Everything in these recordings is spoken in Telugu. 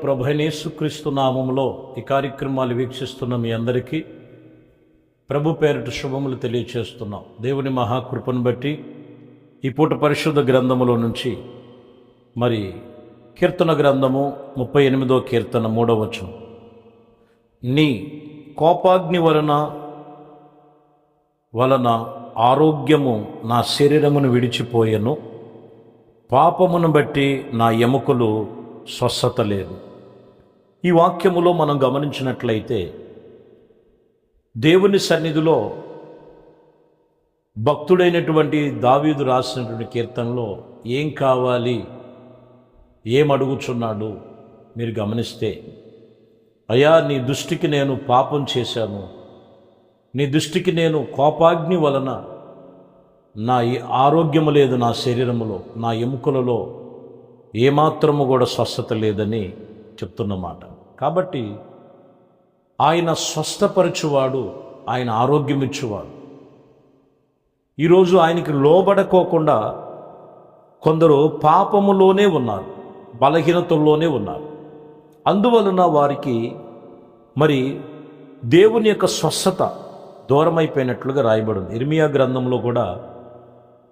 ప్రభు అయిన యేసుక్రీస్తు నామములో ఈ కార్యక్రమాలు వీక్షిస్తున్న మీ అందరికీ ప్రభు పేరిట శుభములు తెలియచేస్తున్నాం. దేవుని మహాకృపను బట్టి ఈ పూట పరిశుద్ధ గ్రంథములో నుంచి మరి కీర్తన గ్రంథము 38వ కీర్తన 3వ వచనం, నీ కోపాగ్ని వలన ఆరోగ్యము నా శరీరమును విడిచిపోయెను, పాపమును బట్టి నా ఎముకలు స్వస్థత లేదు. ఈ వాక్యములో మనం గమనించినట్లయితే దేవుని సన్నిధిలో భక్తుడైనటువంటి దావీదు రాసినటువంటి కీర్తనలో ఏం కావాలి, ఏం అడుగుచున్నాడు మీరు గమనిస్తే, అయ్యా నీ దృష్టికి నేను పాపం చేశాను, నీ దృష్టికి నేను కోపాగ్ని వలన నా ఆరోగ్యము లేదు, నా శరీరములో నా ఎముకలలో ఏమాత్రము కూడా స్వస్థత లేదని చెప్తున్నమాట. కాబట్టి ఆయన స్వస్థపరచువాడు, ఆయన ఆరోగ్యం ఇచ్చువాడు. ఈరోజు ఆయనకి లోబడకోకుండా కొందరు పాపములోనే ఉన్నారు, బలహీనతల్లోనే ఉన్నారు. అందువలన వారికి మరి దేవుని యొక్క స్వస్థత దూరమైపోయినట్లుగా రాయబడింది. ఇర్మియా గ్రంథంలో కూడా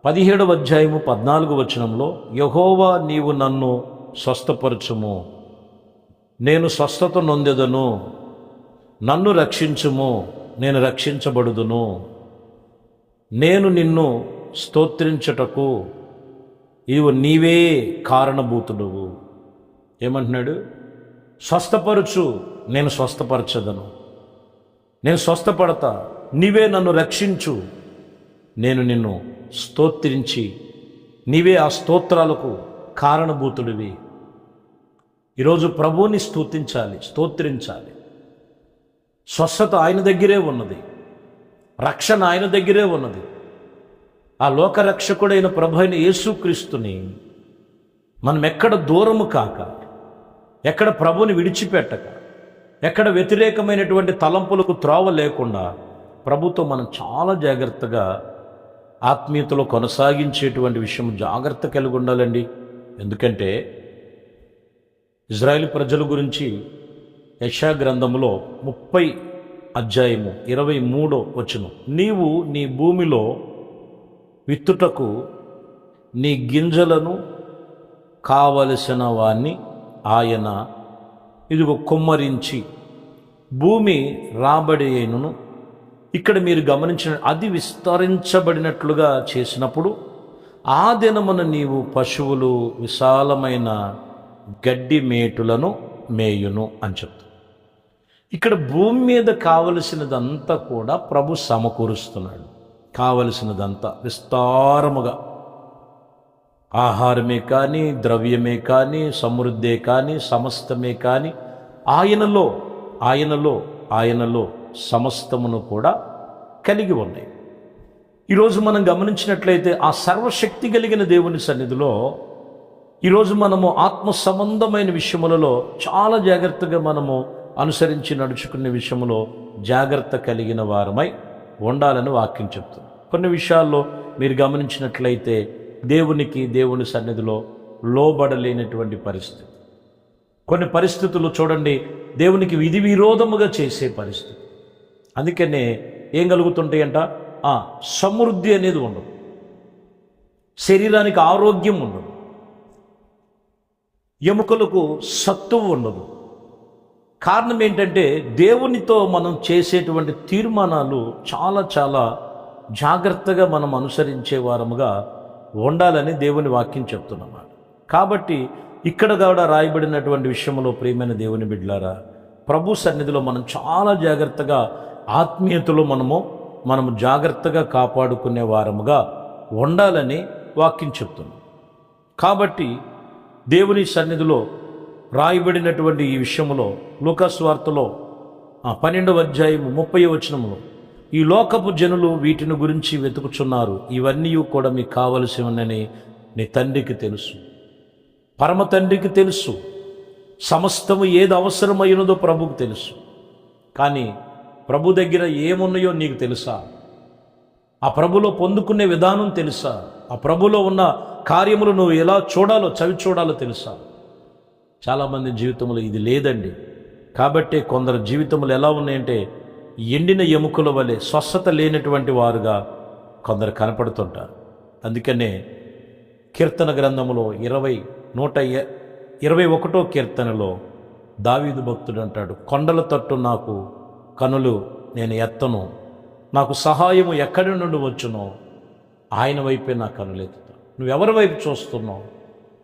17వ అధ్యాయము 14వ వచనంలో, యెహోవా నీవు నన్ను స్వస్థపరచుము, నేను స్వస్థత నొందెదను, నన్ను రక్షించుము, నేను రక్షించబడుదును, నేను నిన్ను స్తోత్రించుటకు నీవే కారణభూతుడవు. ఏమంటున్నాడు? స్వస్థపరచు, నేను స్వస్థపరచదను, నేను స్వస్థపడతా, నీవే నన్ను రక్షించు, నేను నిన్ను స్తోత్రించి నీవే ఆ స్తోత్రాలకు కారణభూతుడివి. ఈరోజు ప్రభువుని స్తుతించాలి, స్తోత్రించాలి. స్వస్థత ఆయన దగ్గరే ఉన్నది, రక్షణ ఆయన దగ్గరే ఉన్నది. ఆ లోకరక్షకుడైన ప్రభు అయిన యేసుక్రీస్తుని మనం ఎక్కడ దూరము కాక, ఎక్కడ ప్రభువుని విడిచిపెట్టక, ఎక్కడ వ్యతిరేకమైనటువంటి తలంపులకు త్రోవ లేకుండా ప్రభుతో మనం చాలా జాగ్రత్తగా ఆత్మీయతలో కొనసాగించేటువంటి విషయం జాగ్రత్త కలిగి ఉండాలండి. ఎందుకంటే ఇజ్రాయేల్ ప్రజల గురించి యెషయా గ్రంథంలో 30 అధ్యాయము 23వ వచనం, నీవు నీ భూమిలో విత్తుటకు నీ గింజలను కావలసిన వాణ్ణి ఆయన ఇదిగో కుమ్మరించి భూమి రాబడి అయినను. ఇక్కడ మీరు గమనించిన అది విస్తరించబడినట్లుగా చేసినప్పుడు ఆ దినమున నీవు పశువులు విశాలమైన గడ్డి మేటులను మేయును అని చెప్తాడు. ఇక్కడ భూమి మీద కావలసినదంతా కూడా ప్రభు సమకూరుస్తున్నాడు. కావలసినదంతా విస్తారముగా, ఆహారమే కానీ, ద్రవ్యమే కానీ, సమృద్ధే కానీ, సమస్తమే కానీ ఆయనలో సమస్తమును కూడా కలిగి ఉన్నాయి. ఈరోజు మనం గమనించినట్లయితే ఆ సర్వశక్తి కలిగిన దేవుని సన్నిధిలో ఈరోజు మనము ఆత్మ సంబంధమైన విషయములలో చాలా జాగ్రత్తగా మనము అనుసరించి నడుచుకునే విషయంలో జాగ్రత్త కలిగిన వారమై ఉండాలని వాక్యం చెప్తుంది. కొన్ని విషయాల్లో మీరు గమనించినట్లయితే దేవుని సన్నిధిలో లోబడలేనటువంటి పరిస్థితి, కొన్ని పరిస్థితులు చూడండి దేవునికి విధి విరోధముగా చేసే పరిస్థితి. అందుకనే ఏం కలుగుతుంటాయంట, సమృద్ధి అనేది ఉండదు, శరీరానికి ఆరోగ్యం ఉండదు, ఎముకలకు సత్తువ ఉండదు. కారణం ఏంటంటే దేవునితో మనం చేసేటువంటి తీర్మానాలు చాలా చాలా జాగ్రత్తగా మనం అనుసరించే వారముగా ఉండాలని దేవుని వాక్యం చెప్తున్నమాట. కాబట్టి ఇక్కడ కూడా రాయబడినటువంటి విషయంలో ప్రియమైన దేవుని బిడ్డలారా, ప్రభు సన్నిధిలో మనం చాలా జాగ్రత్తగా ఆత్మీయతలో మనము జాగ్రత్తగా కాపాడుకునే వారముగా ఉండాలని వాక్యం చెప్తున్నాం. కాబట్టి దేవుని సన్నిధిలో రాయబడినటువంటి ఈ విషయంలో లూకా సువార్తలో 12వ అధ్యాయము 30వ వచనంలో, ఈ లోకపు జనులు వీటిని గురించి వెతుకుచున్నారు, ఇవన్నీ కూడా మీకు కావలసినవని నీ తండ్రికి తెలుసు, పరమ తండ్రికి తెలుసు. సమస్తము ఏది అవసరమైనదో ప్రభువుకు తెలుసు. కానీ ప్రభు దగ్గర ఏమున్నాయో నీకు తెలుసా? ఆ ప్రభులో పొందుకునే విధానం తెలుసా? ఆ ప్రభులో ఉన్న కార్యములు నువ్వు ఎలా చూడాలో, చవి చూడాలో తెలుసా? చాలామంది జీవితంలో ఇది లేదండి. కాబట్టి కొందరు జీవితంలో ఎలా ఉన్నాయంటే ఎండిన ఎముకల వలె స్వస్థత లేనటువంటి వారుగా కొందరు కనపడుతుంటారు. అందుకనే కీర్తన గ్రంథములో 121 కీర్తనలో దావీదు భక్తుడు అంటాడు, కొండల తట్టు నాకు కనులు నేను ఎత్తను, నాకు సహాయము ఎక్కడి నుండి వచ్చునో ఆయన వైపే నా కనులెత్తుతా. నువ్వెవరి వైపు చూస్తున్నావు?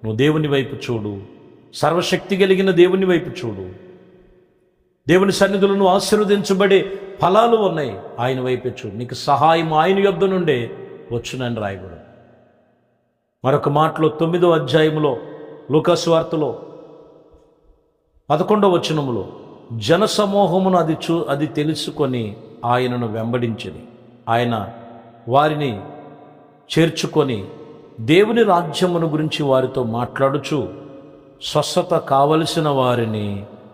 నువ్వు దేవుని వైపు చూడు, సర్వశక్తి కలిగిన దేవుని వైపు చూడు. దేవుని సన్నిధులు నువ్వు ఆశీర్వదించబడే ఫలాలు ఉన్నాయి, ఆయన వైపే చూడు. నీకు సహాయం ఆయన యొద్ద నుండే వచ్చునని రాయబడు. మరొక మాటలో 9వ అధ్యాయంలో లూకాసు వార్తలో 11వ వచనములో జనసమూహమును అది తెలుసుకొని ఆయనను వెంబడించింది. ఆయన వారిని చేర్చుకొని దేవుని రాజ్యమును గురించి వారితో మాట్లాడుచు స్వస్థత కావలసిన వారిని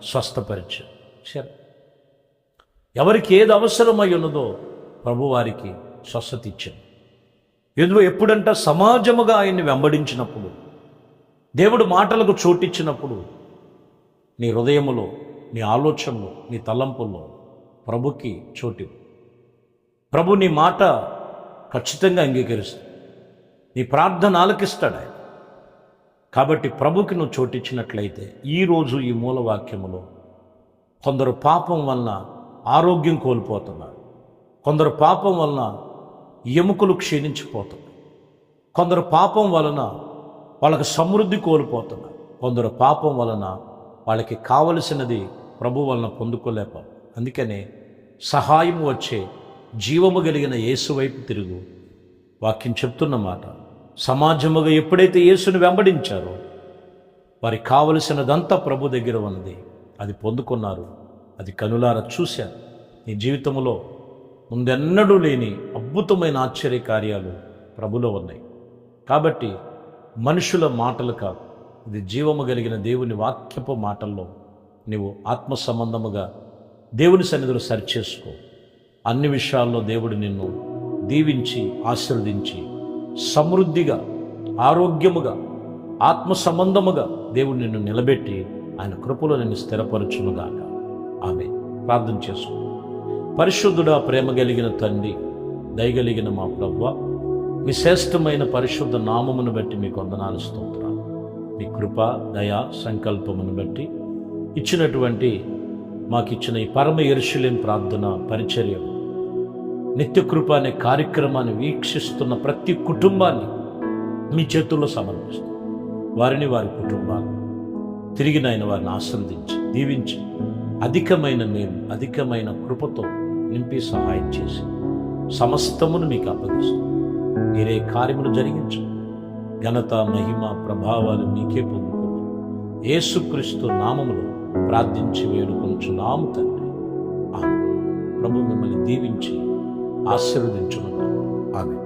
స్వస్థపరిచారు. ఎవరికి ఏది అవసరమై ఉన్నదో ప్రభు వారికి స్వస్థత ఇచ్చాడు. ఎప్పుడంట సమాజముగా ఆయన్ని వెంబడించినప్పుడు, దేవుడు మాటలకు చోటిచ్చినప్పుడు నీ హృదయములో, నీ ఆలోచనలో, నీ తలంపుల్లో ప్రభుకి చోటు. ప్రభు నీ మాట ఖచ్చితంగా అంగీకరిస్తాడు, నీ ప్రార్థన ఆలకిస్తాడు ఆయన. కాబట్టి ప్రభుకి నువ్వు చోటిచ్చినట్లయితే ఈరోజు ఈ మూలవాక్యములో కొందరు పాపం వలన ఆరోగ్యం కోల్పోతున్నారు, కొందరు పాపం వలన ఎముకలు క్షీణించిపోతున్నాయి, కొందరు పాపం వలన వాళ్ళకి సమృద్ధి కోల్పోతున్నారు, కొందరు పాపం వలన వాళ్ళకి కావలసినది ప్రభు వలన పొందుకోలేపారు. అందుకనే సహాయం వచ్చే జీవము కలిగిన యేసు వైపు తిరుగు. వాక్యం చెప్తున్న మాట, సమాజముగా ఎప్పుడైతే యేసుని వెంబడించారో వారికి కావలసినదంతా ప్రభు దగ్గర ఉన్నది, అది పొందుకున్నారు, అది కనులారా చూశారు. నీ జీవితంలో ముందెన్నడూ లేని అద్భుతమైన ఆశ్చర్య కార్యాలు ప్రభులో ఉన్నాయి. కాబట్టి మనుషుల మాటలు కాదు, ఇది జీవము కలిగిన దేవుని వాక్యపు మాటల్లో నీవు ఆత్మ సంబంధముగా దేవుని సన్నిధిలో సరిచేసుకో. అన్ని విషయాల్లో దేవుడు నిన్ను దీవించి ఆశీర్వదించి సమృద్ధిగా, ఆరోగ్యముగా, ఆత్మ సంబంధముగా దేవుడు నిన్ను నిలబెట్టి ఆయన కృపలో నిన్ను స్థిరపరచునుగాక. ఆమె ప్రార్థన చేసుకో. పరిశుద్ధుడా, ప్రేమ కలిగిన తండ్రి, దయగలిగిన మా ప్రభువా, మీ శ్రేష్టమైన పరిశుద్ధ నామమును బట్టి మీకు వందనాలు, స్తోత్రాలు. మీ కృప, దయా సంకల్పమును బట్టి ఇచ్చినటువంటి మాకిచ్చిన ఈ పరమ యెరూషలేము ప్రార్థన పరిచర్య, నిత్యకృప అనే కార్యక్రమాన్ని వీక్షిస్తున్న ప్రతి కుటుంబాన్ని మీ చేతుల్లో సమర్పిస్తాం. వారిని, వారి కుటుంబాన్ని తిరిగి నాయన వారిని ఆశీర్వదించి దీవించి అధికమైన మేలు, అధికమైన కృపతో నింపి సహాయం చేసి సమస్తమును మీకు అప్పగిస్తాం. మీరే కార్యములు జరిగించు. ఘనత, మహిమ, ప్రభావాలు మీకే పొందుకోండి. యేసుక్రీస్తు నామములో ప్రార్థించి వేడుకొంచున్నాము తండ్రి. ఆమేన్. ప్రభు మిమ్మల్ని దీవించి ఆశీర్వదించును. ఆమేన్.